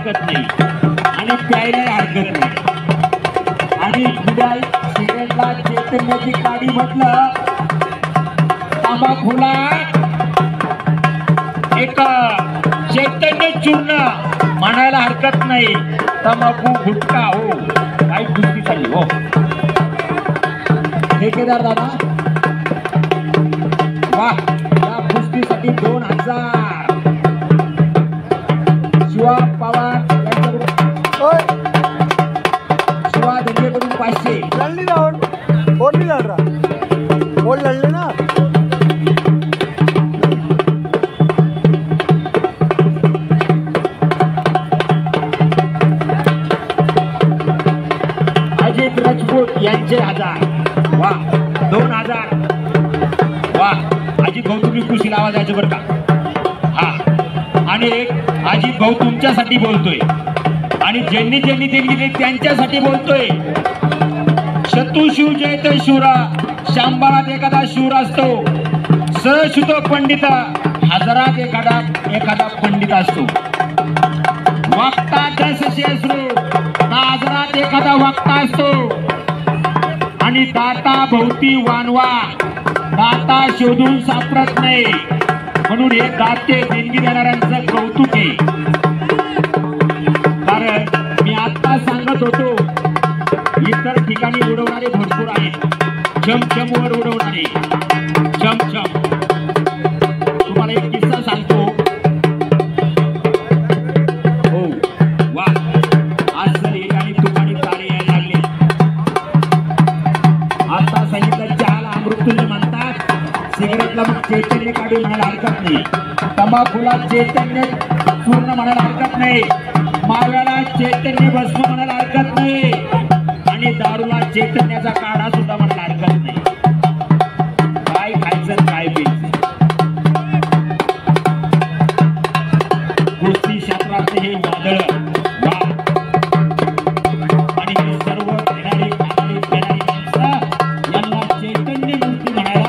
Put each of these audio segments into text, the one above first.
हरकत नाही आणि प्यायला हरकत नाही। आणि जुलाई सिगरेटला चैतन्याची काडी म्हटलं, तंबाखूला एक चैतन्य चूर्ण म्हणायला हरकत नाही। तंबाखू गुटखा हो काही कुस्ती चालली हो। ठेकेदार दादा वाह, या कुस्तीसाठी 2000 शिवा पवार शिवा धंदेकडून 500 लढली ना और नहीं लड़ रहा और लड़ लेना। अजित राजपूत यांचे 1000 वा 2000 वा। अजित भाऊ तुम्ही कुशीला आवाज यायचं बरं का हा। आणि एक अजित भाऊ तुमच्यासाठी बोलतोय आणि ज्यांनी ज्यांनी दिले त्यांच्यासाठी बोलतोय। शत्रू शिव जयत शिवरा, शांबारात एखादा शिवरा असतो, सहशुतो पंडित हजारात एखादा पंडित असतो। वक्ता जसे असो हजारात एखादा वक्ता असतो आणि दाता भोवती वानवा, दाता शोधून सापडत नाही। म्हणून हे दाते देणगी देणाऱ्यांचं कौतुक आहे। कारण मी आता सांगत होतो इतर ठिकाणी उडवणारे भरपूर आहेत, चमचमवर उडवणारे चमचम। तुम्हाला एक किस्सा सांगतो। हो वा, आज जर हे आणि तुपाणी तारे यायला लागले। आता सांगितलं चहाला अमृतुल्य म्हणतात, सिगरेटला मग चैतन्य काढून म्हणायला हरकत नाही, तंबाखूला चैतन्य चूर्ण म्हणायला हरकत नाही, माव्याला चैतन्य भस्म म्हणायला हरकत नाही आणि दारूला चैतन्याचा काढा सुद्धा म्हणायला हरकत नाही। काय खायचं काय प्यायचं, कुस्ती क्षेत्रातले हे वादळ वा। आणि हे सर्व घेणारी खाणारी पिणारी माणसं यांना चैतन्य मूर्ती म्हणायला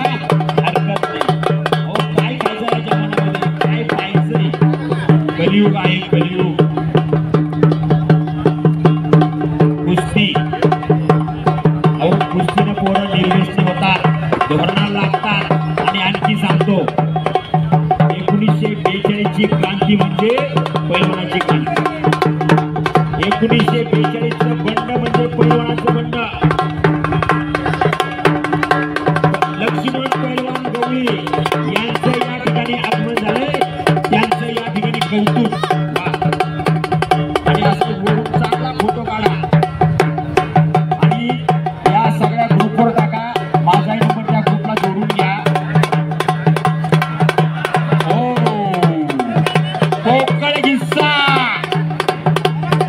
हरकत नाही। अहो काय खायचं याच्या मनामध्ये, काय पाहायचंय, कलियुग आहे कलियुग। कुस्ती अहो कुस्तीने पोरं निर्विष्ट होतात, धोरणाला लागतात। आणि आणखी सांगतो 1942 ची क्रांती म्हणजे पैलवानाची क्रांती। 1942 चं बंड म्हणजे पैलवानाचं बंड। लक्ष्मण पैलवान गवळी यांचं या ठिकाणी आगमन झालंय, त्यांचं या ठिकाणी कौतुक। आणि असं वरून चांगला फोटो काढा आणि या सगळ्या ग्रुपवर टाका, माझा नंबर त्या ग्रुपला जोडून घ्या। हो पोकळ किस्सा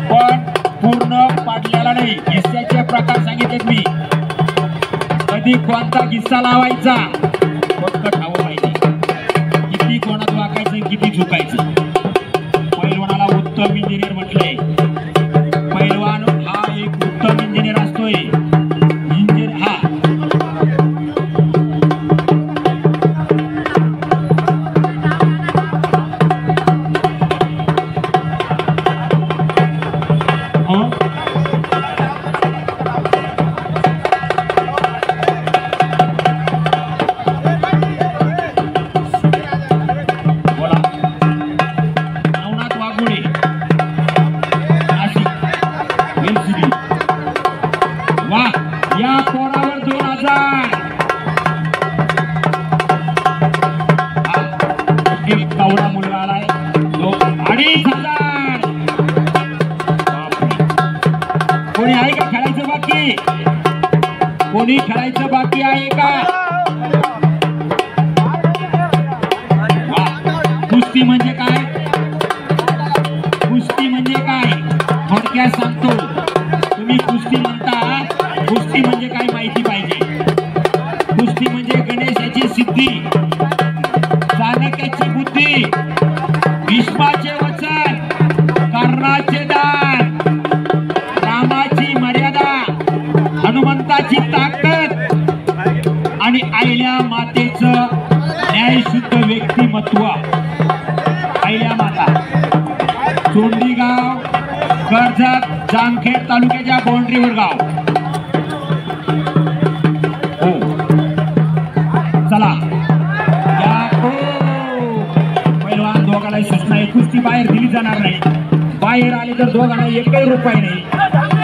पण पूर्ण पाडलेला नाही। किस्स्याचे प्रकार सांगितलेत मी, कधी कोणता किस्सा लावायचा पटकन ठावं पाहिजे, किती कोणात वाकायचं किती झुकायचं। पैलवानाला उत्तम इंजिनियर म्हटलंय। पैलवान हा एक उत्तम इंजिनियर असतोय। इंजिनियर हा बोला नवनाथ वाघोडे नाशिक वेलसिडी। वा, या पोरावर 2000 एक कावडा मुलगा आलाय 2500। कोणी आहे का खेळायचं बाकी, कोणी खेळायचं बाकी आहे का? कुस्ती म्हणजे काय, कुस्ती म्हणजे काय थोडक्यात सांगतो। तुम्ही कुस्ती म्हणता, कुस्ती म्हणजे काय माहिती पाहिजे। कुस्ती म्हणजे गणेशाची सिद्धी, चाणक्याची बुद्धी, भीष्माचे वचन, कर्णाचे दान, रामाची मर्यादा, हनुमंताची ताकद आणि आईल्या मातेचं न्यायशुद्ध व्यक्तिमत्व। आईल्या माता चोंडीगाव कर्जत जामखेड तालुक्याच्या बाउंड्रीवर गाव. हो चला या. हो पैलवान दोघांना सूचना आहे, कुस्ती बाहेर दिली जाणार नाही. बाहेर आले तर दोघांना एकही रुपये नाही.